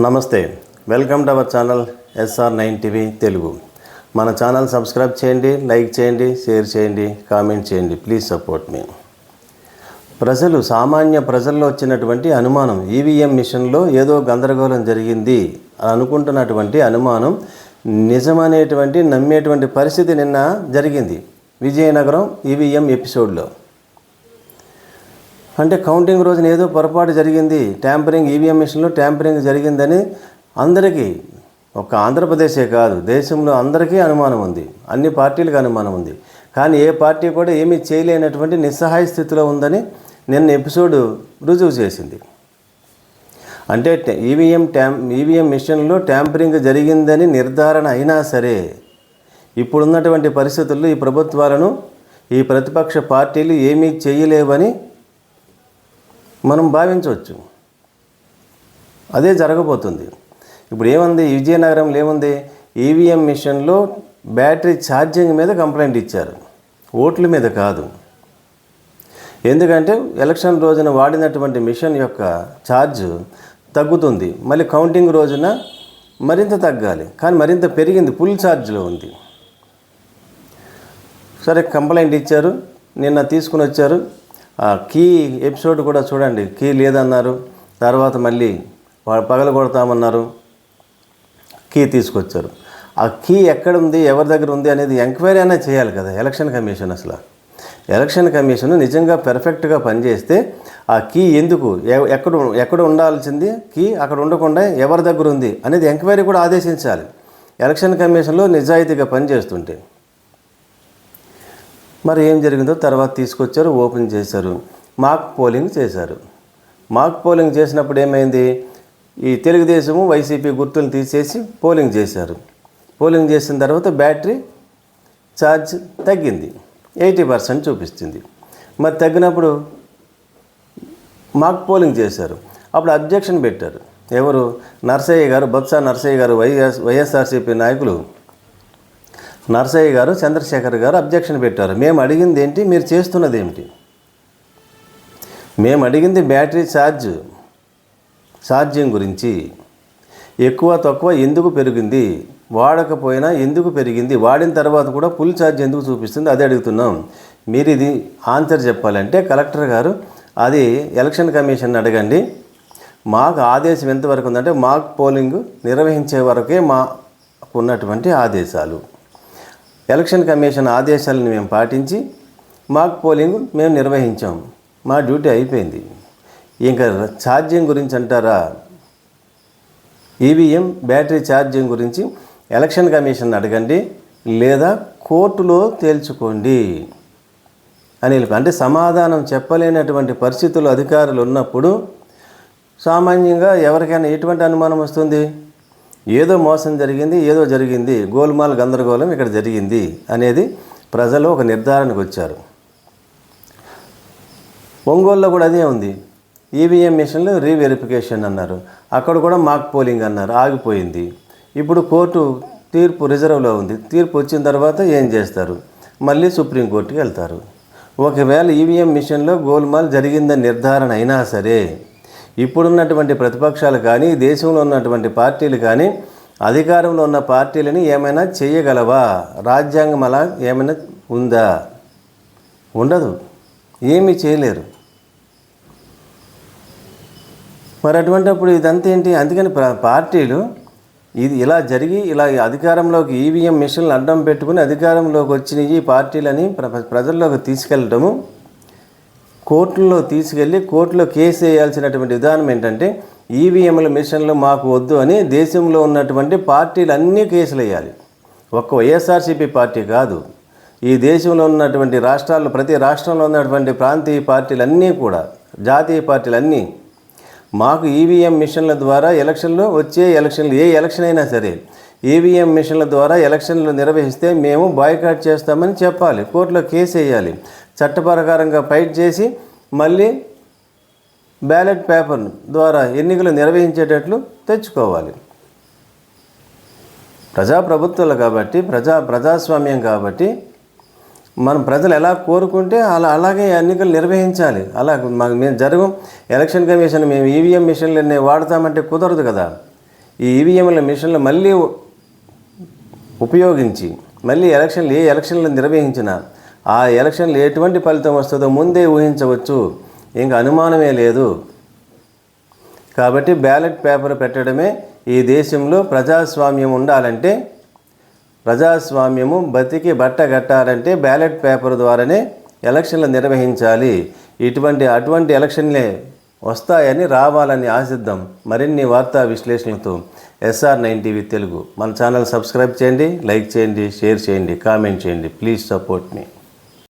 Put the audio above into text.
నమస్తే, welcome to our channel SR9 TV Telugu. మన channel subscribe చేయండి, లైక్ చేయండి, షేర్ చేయండి, కామెంట్ చేయండి. ప్లీజ్ సపోర్ట్ మీ. సామాన్య ప్రజల్లో వచ్చినటువంటి అనుమానం, ఈవీఎం మిషన్లో ఏదో గందరగోళం జరిగింది అనుకుంటున్నటువంటి అనుమానం నిజమనేటువంటి నమ్మేటువంటి పరిస్థితి నిన్న జరిగింది విజయనగరం ఈవీఎం ఎపిసోడ్లో. అంటే కౌంటింగ్ రోజున ఏదో పొరపాటు జరిగింది, ట్యాంపరింగ్, ఈవీఎం మిషన్లో ట్యాంపరింగ్ జరిగిందని అందరికీ, ఒక ఆంధ్రప్రదేశే కాదు దేశంలో అందరికీ అనుమానం ఉంది, అన్ని పార్టీలకు అనుమానం ఉంది. కానీ ఏ పార్టీ కూడా ఏమీ చేయలేనటువంటి నిస్సహాయ స్థితిలో ఉందని నిన్న ఎపిసోడ్ రుజువు చేసింది. అంటే ఈవీఎం మిషన్లో ట్యాంపరింగ్ జరిగిందని నిర్ధారణ అయినా సరే ఇప్పుడున్నటువంటి పరిస్థితుల్లో ఈ ప్రభుత్వాలను, ఈ ప్రతిపక్ష పార్టీలు ఏమీ చేయలేవని మనం భావించవచ్చు. అదే జరగబోతుంది. ఇప్పుడు ఏముంది, విజయనగరంలో ఏముంది, ఈవీఎం మిషన్లో బ్యాటరీ ఛార్జింగ్ మీద కంప్లైంట్ ఇచ్చారు, ఓట్ల మీద కాదు. ఎందుకంటే ఎలక్షన్ రోజున వాడినటువంటి మిషన్ యొక్క ఛార్జ్ తగ్గుతుంది, మళ్ళీ కౌంటింగ్ రోజున మరింత తగ్గాలి, కానీ మరింత పెరిగింది, ఫుల్ ఛార్జ్లో ఉంది. సరే, కంప్లైంట్ ఇచ్చారు, నిన్న తీసుకుని వచ్చారు. కీ ఎపిసోడ్ కూడా చూడండి, కీ లేదన్నారు, తర్వాత మళ్ళీ పగల కొడతామన్నారు, కీ తీసుకొచ్చారు. ఆ కీ ఎక్కడుంది, ఎవరి దగ్గర ఉంది అనేది ఎంక్వైరీ అయినా చేయాలి కదా ఎలక్షన్ కమిషన్. అసలు ఎలక్షన్ కమిషన్ నిజంగా పెర్ఫెక్ట్గా పనిచేస్తే ఆ కీ ఎందుకు, ఎక్కడ ఉండాల్సింది కీ అక్కడ ఉండకుండా ఎవరి దగ్గర ఉంది అనేది ఎంక్వైరీ కూడా ఆదేశించాలి ఎలక్షన్ కమిషన్లో నిజాయితీగా పనిచేస్తుంటే. మరి ఏం జరిగిందో తర్వాత తీసుకొచ్చారు, ఓపెన్ చేశారు, మాక్ పోలింగ్ చేశారు. మాక్ పోలింగ్ చేసినప్పుడు ఏమైంది, ఈ తెలుగుదేశము వైసీపీ గుర్తులు తీసేసి పోలింగ్ చేశారు. పోలింగ్ చేసిన తర్వాత బ్యాటరీ ఛార్జ్ తగ్గింది, 80% చూపిస్తుంది. మరి తగ్గినప్పుడు మాక్ పోలింగ్ చేశారు. అప్పుడు అబ్జెక్షన్ పెట్టారు ఎవరు, నర్సయ్య గారు, బొత్స నర్సయ్య గారు, వైఎస్ఆర్సీపీ నాయకులు నర్సయ్య గారు, చంద్రశేఖర్ గారు అబ్జెక్షన్ పెట్టారు. మేము అడిగింది ఏంటి, మీరు చేస్తున్నది ఏమిటి, మేము అడిగింది బ్యాటరీ ఛార్జింగ్ గురించి, ఎక్కువ తక్కువ ఎందుకు పెరిగింది, వాడకపోయినా ఎందుకు పెరిగింది, వాడిన తర్వాత కూడా ఫుల్ ఛార్జ్ ఎందుకు చూపిస్తుంది, అది అడుగుతున్నాం. మీరు ఇది ఆన్సర్ చెప్పాలంటే కలెక్టర్ గారు అది ఎలక్షన్ కమిషన్ అడగండి, మాకు ఆదేశం ఎంతవరకు ఉందంటే మాక్ పోలింగ్ నిర్వహించే వరకే మాకు ఉన్నటువంటి ఆదేశాలు, ఎలక్షన్ కమిషన్ ఆదేశాలను మేము పాటించి మాక్ పోలింగ్ మేము నిర్వహించాం, మా డ్యూటీ అయిపోయింది. ఇంకా ఛార్జింగ్ గురించి అంటారా, ఈవీఎం బ్యాటరీ ఛార్జింగ్ గురించి ఎలక్షన్ కమిషన్ అడగండి లేదా కోర్టులో తేల్చుకోండి అని. అంటే సమాధానం చెప్పలేనటువంటి పరిస్థితులు అధికారులు ఉన్నప్పుడు సామాన్యంగా ఎవరికైనా ఎటువంటి అనుమానం వస్తుంది, ఏదో మోసం జరిగింది, ఏదో జరిగింది, గోల్మాల్ గందరగోళం ఇక్కడ జరిగింది అనేది ప్రజలు ఒక నిర్ధారణకు వచ్చారు. ఒంగోలులో కూడా అదే ఉంది, ఈవీఎం మిషన్లో రీవెరిఫికేషన్ అన్నారు, అక్కడ కూడా మాక్ పోలింగ్ అన్నారు, ఆగిపోయింది. ఇప్పుడు కోర్టు తీర్పు రిజర్వ్లో ఉంది, తీర్పు వచ్చిన తర్వాత ఏం చేస్తారు, మళ్ళీ సుప్రీంకోర్టుకి వెళ్తారు. ఒకవేళ ఈవీఎం మిషన్లో గోల్మాల్ జరిగిందని నిర్ధారణ అయినా సరే ఇప్పుడున్నటువంటి ప్రతిపక్షాలు కానీ, దేశంలో ఉన్నటువంటి పార్టీలు కానీ, అధికారంలో ఉన్న పార్టీలని ఏమైనా చేయగలవా, రాజ్యాంగం అలా ఏమైనా ఉందా, ఉండదు, ఏమీ చేయలేరు. మరి అటువంటిప్పుడు ఇదంతా ఏంటి, అందుకని పార్టీలు ఇది ఇలా జరిగి ఇలా అధికారంలోకి ఈవీఎం మిషన్లు అడ్డం పెట్టుకుని అధికారంలోకి వచ్చిన ఈ పార్టీలని ప్రజల్లోకి తీసుకెళ్ళటము, కోర్టుల్లో తీసుకెళ్ళి కోర్టులో కేసు వేయాల్సినటువంటి విధానం ఏంటంటే ఈవీఎంల మిషన్లు మాకు వద్దు అని దేశంలో ఉన్నటువంటి పార్టీలు అన్నీ కేసులు వేయాలి. ఒక్క వైఎస్ఆర్సీపీ పార్టీ కాదు, ఈ దేశంలో ఉన్నటువంటి రాష్ట్రాల్లో, ప్రతి రాష్ట్రంలో ఉన్నటువంటి ప్రాంతీయ పార్టీలన్నీ కూడా, జాతీయ పార్టీలన్నీ మాకు ఈవీఎం మిషన్ల ద్వారా ఎలక్షన్లు, వచ్చే ఎలక్షన్లు, ఏ ఎలక్షన్ అయినా సరే ఈవీఎం మిషన్ల ద్వారా ఎలక్షన్లు నిర్వహిస్తే మేము బాయ్కాట్ చేస్తామని చెప్పాలి, కోర్టులో కేసు వేయాలి, చట్ట ప్రకారంగా ఫైట్ చేసి మళ్ళీ బ్యాలెట్ పేపర్ ద్వారా ఎన్నికలు నిర్వహించేటట్లు తెచ్చుకోవాలి. ప్రజాప్రభుత్వాలు కాబట్టి, ప్రజాస్వామ్యం కాబట్టి మనం ప్రజలు ఎలా కోరుకుంటే అలాగే ఎన్నికలు నిర్వహించాలి. అలా మేము ఎలక్షన్ కమిషన్ మేము ఈవీఎం మిషన్లన్నీ వాడతామంటే కుదరదు కదా. ఈ ఈవీఎంల మిషన్లు మళ్ళీ ఉపయోగించి మళ్ళీ ఏ ఎలక్షన్లు నిర్వహించినా ఆ ఎలక్షన్లు ఎటువంటి ఫలితం వస్తుందో ముందే ఊహించవచ్చు, ఇంకా అనుమానమే లేదు. కాబట్టి బ్యాలెట్ పేపర్ పెట్టడమే ఈ దేశంలో ప్రజాస్వామ్యం ఉండాలంటే, ప్రజాస్వామ్యము బతికి బట్టగట్టాలంటే బ్యాలెట్ పేపర్ ద్వారానే ఎలక్షన్లు నిర్వహించాలి. అటువంటి ఎలక్షన్లే వస్తాయని, రావాలని ఆశిద్దాం. మరిన్ని వార్తా విశ్లేషణలతో SR9 TV తెలుగు మన ఛానల్ సబ్స్క్రైబ్ చేయండి, లైక్ చేయండి, షేర్ చేయండి, కామెంట్ చేయండి. Please support me.